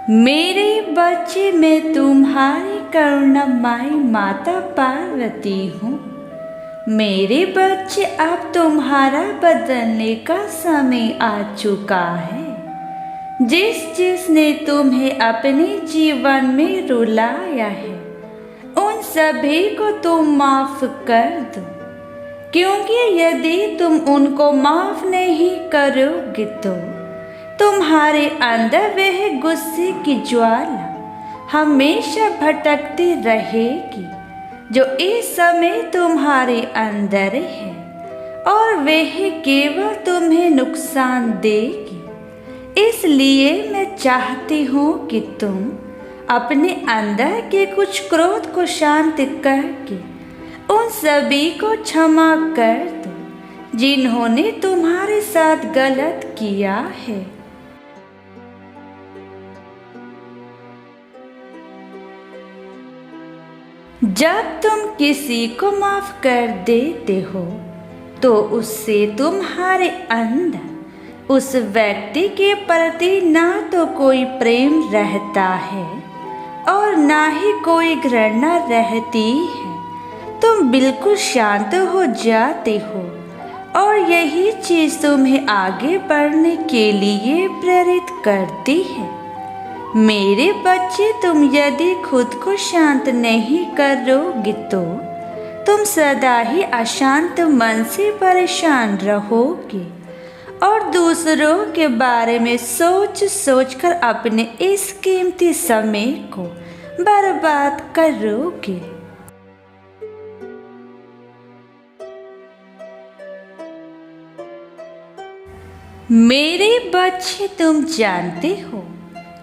मेरे बच्चे मैं तुम्हारी करुणामयी माता पार्वती हूँ। मेरे बच्चे अब तुम्हारा बदलने का समय आ चुका है। जिसने तुम्हें अपने जीवन में रुलाया है उन सभी को तुम माफ कर दो, क्योंकि यदि तुम उनको माफ नहीं करोगे तो तुम्हारे अंदर वह गुस्से की ज्वाला हमेशा भटकती रहेगी जो इस समय तुम्हारे अंदर है, और वह केवल तुम्हें नुकसान देगी। इसलिए मैं चाहती हूँ कि तुम अपने अंदर के कुछ क्रोध को शांत करके उन सभी को क्षमा कर दो जिन्होंने तुम्हारे साथ गलत किया है। जब तुम किसी को माफ कर देते हो तो उससे तुम्हारे अंदर उस व्यक्ति के प्रति ना तो कोई प्रेम रहता है और ना ही कोई घृणा रहती है। तुम बिल्कुल शांत हो जाते हो और यही चीज़ तुम्हें आगे बढ़ने के लिए प्रेरित करती है। मेरे बच्चे, तुम यदि खुद को शांत नहीं करोगे तो तुम सदा ही अशांत मन से परेशान रहोगे और दूसरों के बारे में सोच सोच कर अपने इस कीमती समय को बर्बाद करोगे। मेरे बच्चे, तुम जानते हो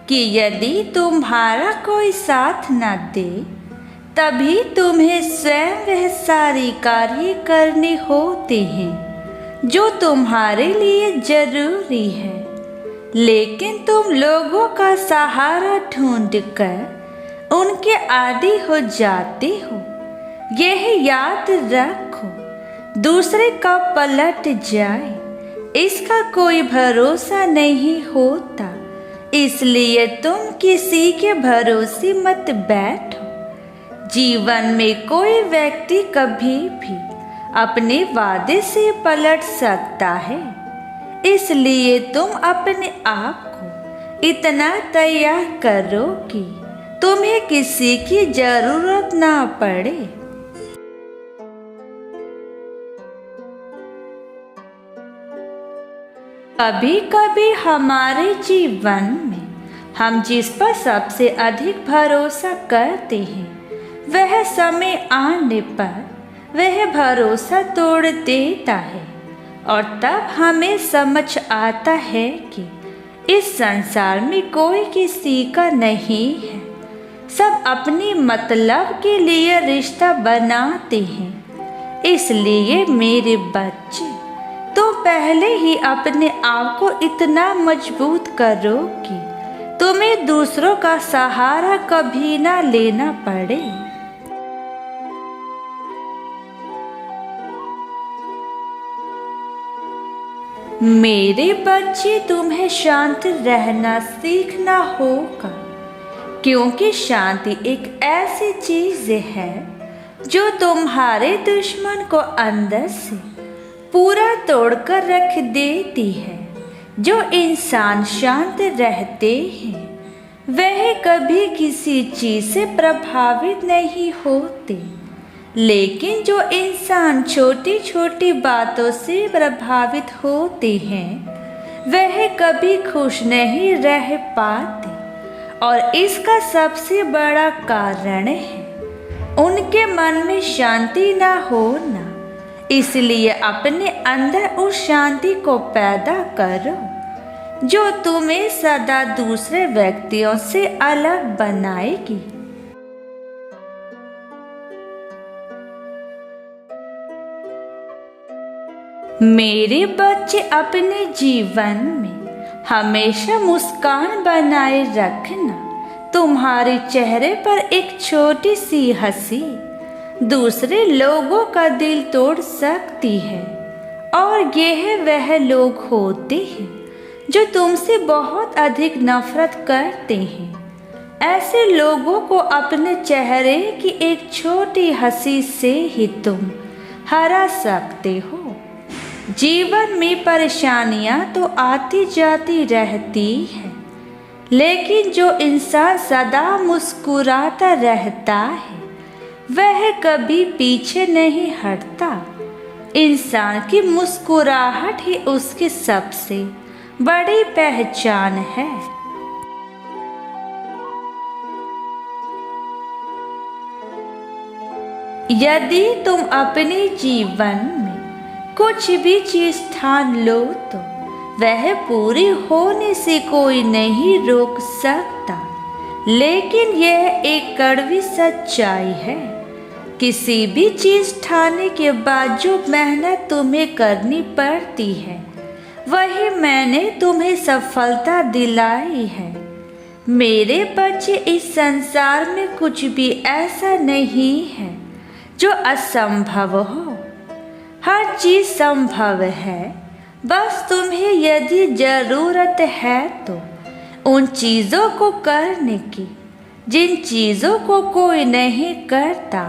कि यदि तुम्हारा कोई साथ न दे तभी तुम्हें स्वयं वह सारी कार्य करने होते हैं जो तुम्हारे लिए जरूरी है, लेकिन तुम लोगों का सहारा ढूंढकर उनके आदी हो जाते हो। यह याद रखो, दूसरे का पलट जाए इसका कोई भरोसा नहीं होता, इसलिए तुम किसी के भरोसे मत बैठो। जीवन में कोई व्यक्ति कभी भी अपने वादे से पलट सकता है, इसलिए तुम अपने आप को इतना तैयार करो कि तुम्हें किसी की जरूरत ना पड़े। कभी कभी हमारे जीवन में हम जिस पर सबसे अधिक भरोसा करते हैं वह समय आने पर वह भरोसा तोड़ देता है, और तब हमें समझ आता है कि इस संसार में कोई किसी का नहीं है। सब अपने मतलब के लिए रिश्ता बनाते हैं। इसलिए मेरे बच्चे, तो पहले ही अपने आप को इतना मजबूत करो कि तुम्हें दूसरों का सहारा कभी ना लेना पड़े। मेरे बच्चे, तुम्हें शांत रहना सीखना होगा, क्योंकि शांति एक ऐसी चीज है जो तुम्हारे दुश्मन को अंदर से पूरा तोड़कर रख देती है। जो इंसान शांत रहते हैं वह कभी किसी चीज से प्रभावित नहीं होते, लेकिन जो इंसान छोटी छोटी बातों से प्रभावित होते हैं वह कभी खुश नहीं रह पाते, और इसका सबसे बड़ा कारण है उनके मन में शांति ना होना। इसलिए अपने अंदर उस शांति को पैदा करो जो तुम्हें सदा दूसरे व्यक्तियों से अलग बनाएगी। मेरे बच्चे, अपने जीवन में हमेशा मुस्कान बनाए रखना। तुम्हारे चेहरे पर एक छोटी सी हंसी दूसरे लोगों का दिल तोड़ सकती है, और यह वह लोग होते हैं जो तुमसे बहुत अधिक नफरत करते हैं। ऐसे लोगों को अपने चेहरे की एक छोटी हंसी से ही तुम हरा सकते हो। जीवन में परेशानियां तो आती जाती रहती हैं, लेकिन जो इंसान सदा मुस्कुराता रहता है वह कभी पीछे नहीं हटता। इंसान की मुस्कुराहट ही उसकी सबसे बड़ी पहचान है। यदि तुम अपने जीवन में कुछ भी चीज ठान लो तो वह पूरी होने से कोई नहीं रोक सकता। लेकिन यह एक कड़वी सच्चाई है, किसी भी चीज ठाने के बाद जो मेहनत तुम्हें करनी पड़ती है वही मैंने तुम्हें सफलता दिलाई है। मेरे बच्चे, इस संसार में कुछ भी ऐसा नहीं है जो असंभव हो। हर चीज संभव है, बस तुम्हें यदि जरूरत है तो उन चीजों को करने की जिन चीजों को कोई नहीं करता।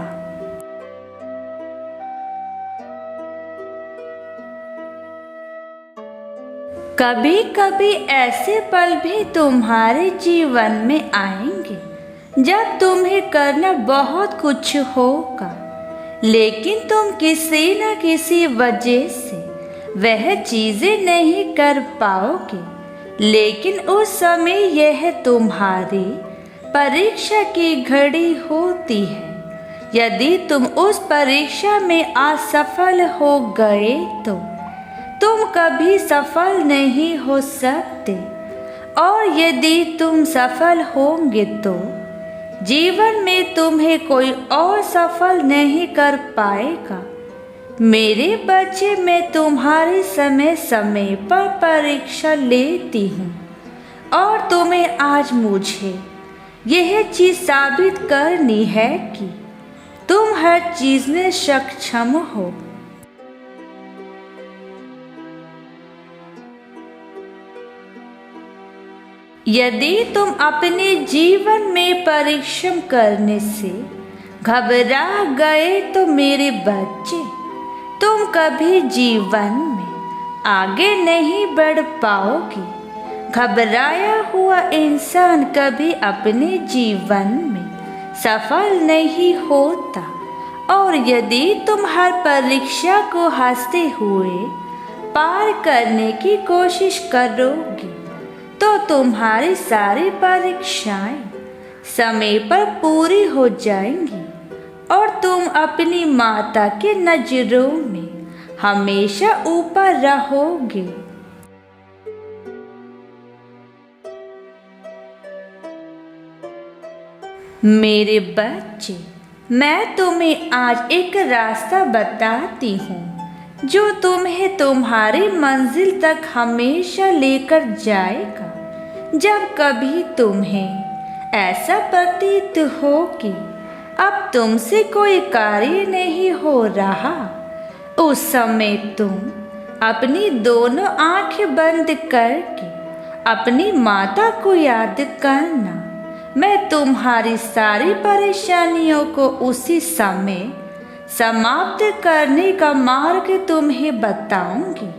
कभी कभी ऐसे पल भी तुम्हारे जीवन में आएंगे जब तुम्हें करना बहुत कुछ होगा, लेकिन तुम किसी न किसी वजह से वह चीजें नहीं कर पाओगे। लेकिन उस समय यह तुम्हारी परीक्षा की घड़ी होती है। यदि तुम उस परीक्षा में असफल हो गए तो तुम कभी सफल नहीं हो सकते, और यदि तुम सफल होंगे तो जीवन में तुम्हें कोई और सफल नहीं कर पाएगा। मेरे बच्चे, मैं तुम्हारे समय समय पर परीक्षा लेती हूँ और तुम्हें आज मुझे यह चीज साबित करनी है कि तुम हर चीज में सक्षम हो। यदि तुम अपने जीवन में परिश्रम करने से घबरा गए तो मेरे बच्चे, तुम कभी जीवन में आगे नहीं बढ़ पाओगे। घबराया हुआ इंसान कभी अपने जीवन में सफल नहीं होता, और यदि तुम हर परीक्षा को हंसते हुए पार करने की कोशिश करोगे तो तुम्हारी सारी परीक्षाएं समय पर पूरी हो जाएंगी और तुम अपनी माता के नजरों में हमेशा ऊपर रहोगे। मेरे बच्चे, मैं तुम्हें आज एक रास्ता बताती हूँ जो तुम्हें तुम्हारी मंजिल तक हमेशा लेकर जाएगा। जब कभी तुम्हें ऐसा प्रतीत हो कि अब तुमसे कोई कार्य नहीं हो रहा, उस समय तुम अपनी दोनों आंखें बंद करके अपनी माता को याद करना। मैं तुम्हारी सारी परेशानियों को उसी समय समाप्त करने का मार्ग तुम्हें बताऊंगी,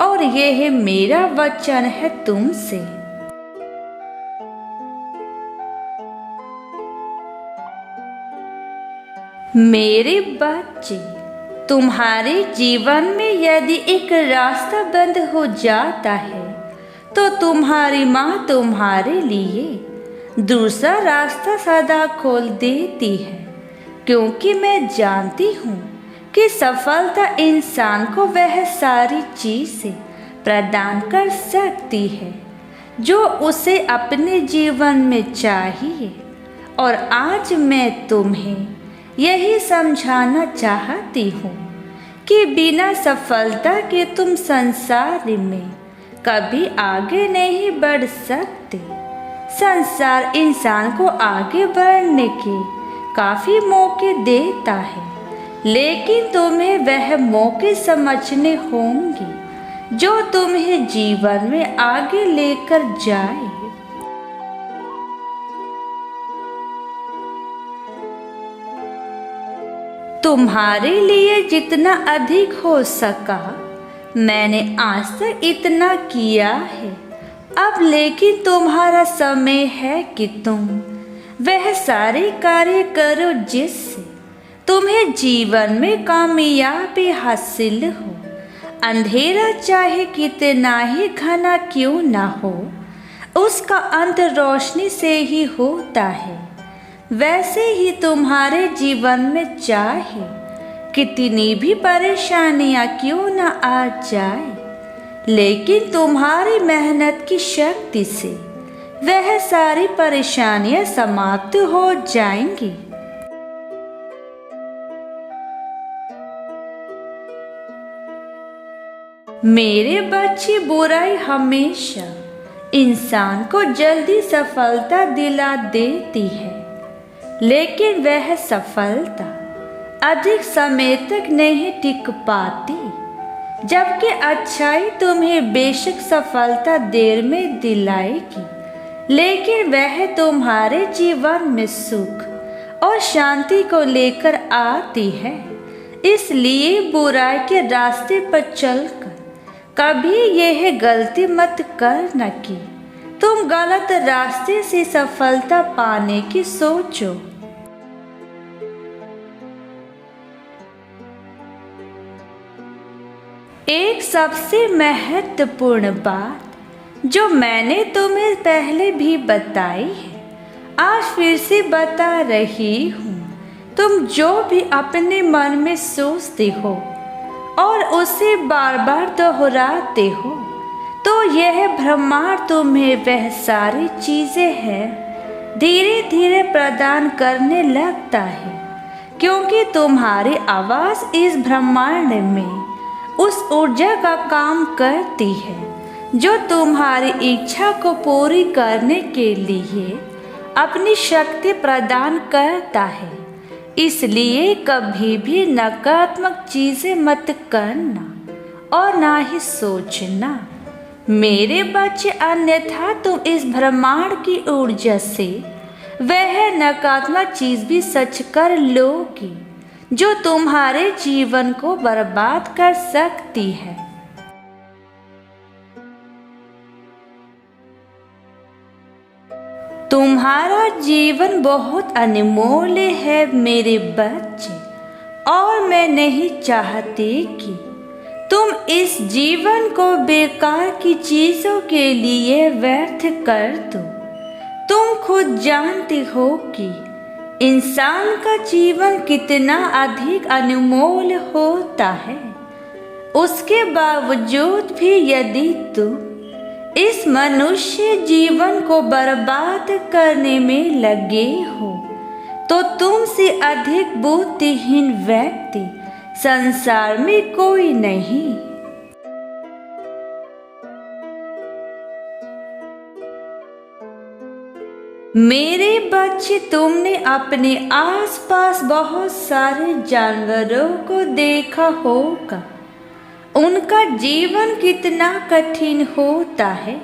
और यह मेरा वचन है तुमसे। मेरे बच्चे, तुम्हारे जीवन में यदि एक रास्ता बंद हो जाता है तो तुम्हारी माँ तुम्हारे लिए दूसरा रास्ता सदा खोल देती है, क्योंकि मैं जानती हूँ कि सफलता इंसान को वह सारी चीजें प्रदान कर सकती है जो उसे अपने जीवन में चाहिए। और आज मैं तुम्हें यही समझाना चाहती हूँ कि बिना सफलता के तुम संसार में कभी आगे नहीं बढ़ सकते। संसार इंसान को आगे बढ़ने के काफी मौके देता है, लेकिन तुम्हें वह मौके समझने होंगे जो तुम्हें जीवन में आगे लेकर जाए। तुम्हारे लिए जितना अधिक हो सका मैंने आज तक इतना किया है। अब लेकिन तुम्हारा समय है कि तुम वह सारे कार्य करो जिससे तुम्हें जीवन में कामयाबी हासिल हो। अंधेरा चाहे कितना ही घना क्यों ना हो, उसका अंत रोशनी से ही होता है। वैसे ही तुम्हारे जीवन में चाहे कितनी भी परेशानियां क्यों ना आ जाए, लेकिन तुम्हारी मेहनत की शक्ति से वह सारी परेशानियां समाप्त हो जाएंगी। मेरे बच्चे, बुराई हमेशा इंसान को जल्दी सफलता दिला देती है, लेकिन वह सफलता अधिक समय तक नहीं टिक पाती। जबकि अच्छाई तुम्हें बेशक सफलता देर में दिलाएगी, लेकिन वह तुम्हारे जीवन में सुख और शांति को लेकर आती है। इसलिए बुराई के रास्ते पर चलकर कभी यह गलती मत करना कि तुम गलत रास्ते से सफलता पाने की सोचो। एक सबसे महत्वपूर्ण बात जो मैंने तुम्हें पहले भी बताई है, आज फिर से बता रही हूँ। तुम जो भी अपने मन में सोचते हो और उसे बार बार दोहराते हो, तो यह ब्रह्मांड तुम्हें वह सारी चीजें हैं धीरे धीरे प्रदान करने लगता है, क्योंकि तुम्हारी आवाज़ इस ब्रह्मांड में उस ऊर्जा का काम करती है जो तुम्हारी इच्छा को पूरी करने के लिए अपनी शक्ति प्रदान करता है। इसलिए कभी भी नकारात्मक चीजें मत करना और ना ही सोचना मेरे बच्चे, अन्यथा तुम इस ब्रह्मांड की ऊर्जा से वह नकारात्मक चीज भी सच कर लोगी जो तुम्हारे जीवन को बर्बाद कर सकती है। तुम्हारा जीवन बहुत अनमोल है मेरे बच्चे, और मैं नहीं चाहती कि तुम इस जीवन को बेकार की चीजों के लिए व्यर्थ कर दो। तुम खुद जानते हो कि इंसान का जीवन कितना अधिक अनमोल होता है। उसके बावजूद भी यदि तुम इस मनुष्य जीवन को बर्बाद करने में लगे हो, तो तुमसे अधिक बुद्धिहीन व्यक्ति संसार में कोई नहीं। मेरे बच्चे, तुमने अपने आसपास बहुत सारे जानवरों को देखा होगा। उनका जीवन कितना कठिन होता है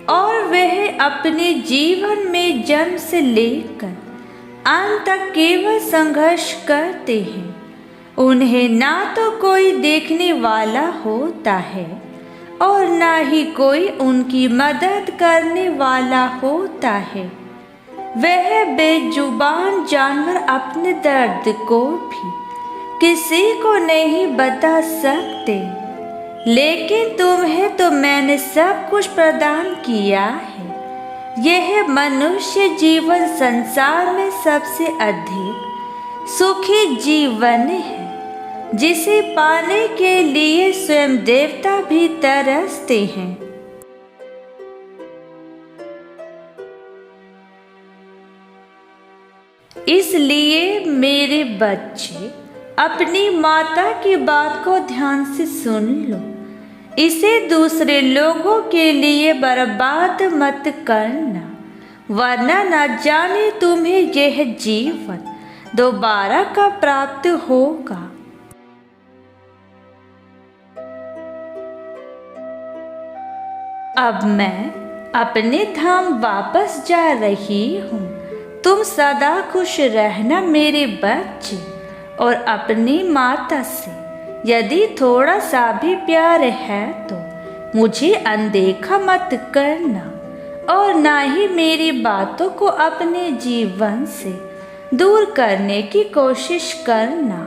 और वह अपने जीवन में जन्म से लेकर अंत तक केवल संघर्ष करते हैं। उन्हें ना तो कोई देखने वाला होता है और ना ही कोई उनकी मदद करने वाला होता है। वह बेजुबान जानवर अपने दर्द को भी किसी को नहीं बता सकते, लेकिन तुम्हें तो मैंने सब कुछ प्रदान किया है। यह मनुष्य जीवन संसार में सबसे अधिक सुखी जीवन है, जिसे पाने के लिए स्वयं देवता भी तरसते हैं। इसलिए मेरे बच्चे, अपनी माता की बात को ध्यान से सुन लो। इसे दूसरे लोगों के लिए बर्बाद मत करना, वरना न जाने तुम्हें यह जीवन दोबारा कब प्राप्त होगा। अब मैं अपने धाम वापस जा रही हूँ। तुम सदा खुश रहना मेरे बच्चे, और अपनी माता से यदि थोड़ा सा भी प्यार है तो मुझे अनदेखा मत करना, और ना ही मेरी बातों को अपने जीवन से दूर करने की कोशिश करना।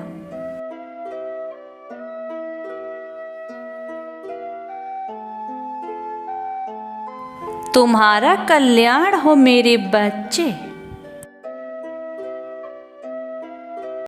तुम्हारा कल्याण हो मेरे बच्चे।